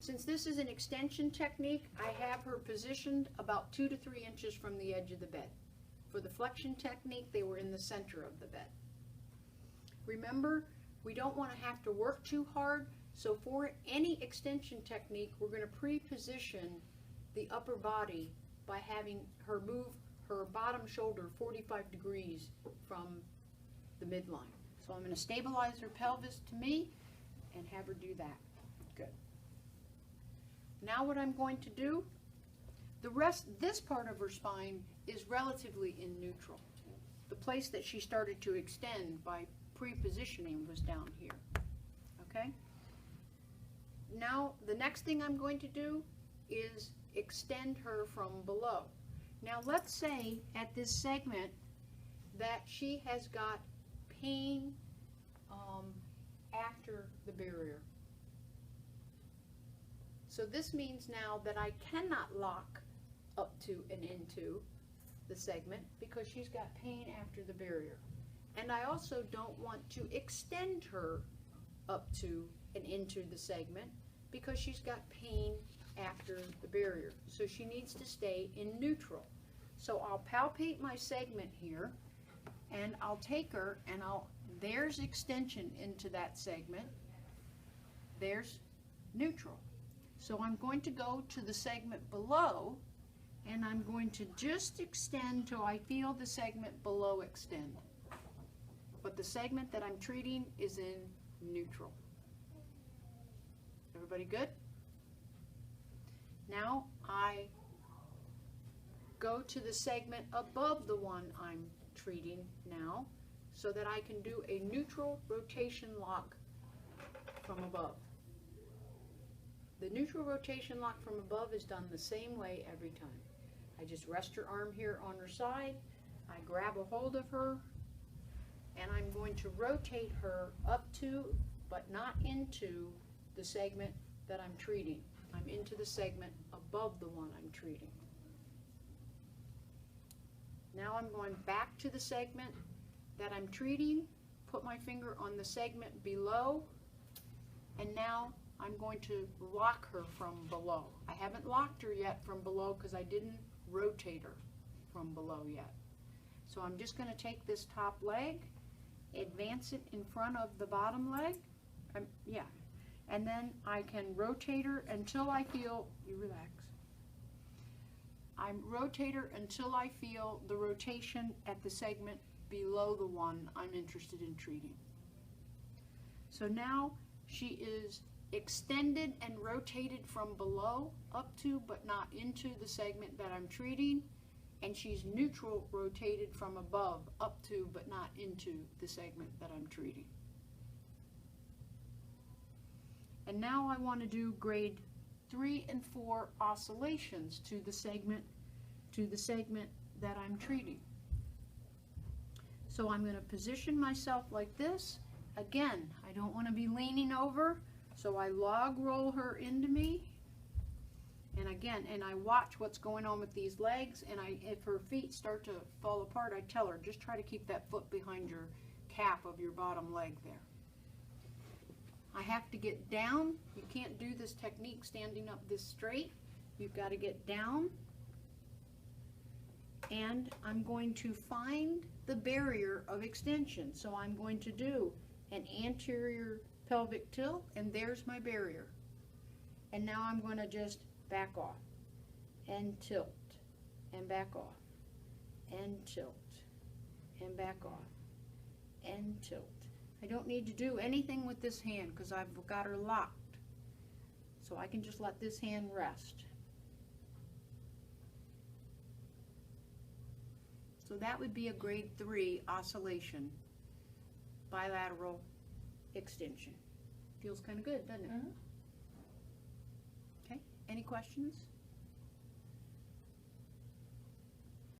Since this is an extension technique, I have her positioned about 2 to 3 inches from the edge of the bed. For the flexion technique, they were in the center of the bed. Remember, we don't want to have to work too hard, so for any extension technique, we're going to pre-position the upper body by having her move her bottom shoulder 45 degrees from the midline. So I'm going to stabilize her pelvis to me and have her do that. Good. Now what I'm going to do, this part of her spine is relatively in neutral. The place that she started to extend by pre-positioning was down here. Okay? Now the next thing I'm going to do is extend her from below. Now let's say at this segment that she has got pain after the barrier. So this means now that I cannot lock up to and into the segment because she's got pain after the barrier. And I also don't want to extend her up to and into the segment because she's got pain after the barrier. So she needs to stay in neutral. So I'll palpate my segment here and I'll take her and there's extension into that segment. There's neutral. So I'm going to go to the segment below and I'm going to just extend till I feel the segment below extend. But the segment that I'm treating is in neutral. Everybody good? Now I go to the segment above the one I'm treating now so that I can do a neutral rotation lock from above. The neutral rotation lock from above is done the same way every time. I just rest her arm here on her side, I grab a hold of her, and I'm going to rotate her up to, but not into, the segment that I'm treating. I'm into the segment above the one I'm treating. Now I'm going back to the segment that I'm treating, put my finger on the segment below, and now I'm going to lock her from below. I haven't locked her yet from below because I didn't rotate her from below yet. So I'm just going to take this top leg, advance it in front of the bottom leg, and then I can rotate her until I feel, you relax, I rotate her until I feel the rotation at the segment below the one I'm interested in treating. So now she is extended and rotated from below up to but not into the segment that I'm treating, and she's neutral rotated from above up to but not into the segment that I'm treating. And now I want to do grade 3 and 4 oscillations to the segment that I'm treating. So I'm going to position myself like this. Again, I don't want to be leaning over, so I log roll her into me. And again, and I watch what's going on with these legs, and if her feet start to fall apart, I tell her, just try to keep that foot behind your calf of your bottom leg there. I have to get down. You can't do this technique standing up this straight. You've got to get down. And I'm going to find the barrier of extension. So I'm going to do an anterior pelvic tilt, and there's my barrier. And now I'm going to just back off and tilt and back off and tilt and back off and tilt. I don't need to do anything with this hand because I've got her locked. So I can just let this hand rest. So that would be a grade 3 oscillation, bilateral extension. Feels kind of good, doesn't it? Mm-hmm. Okay, any questions?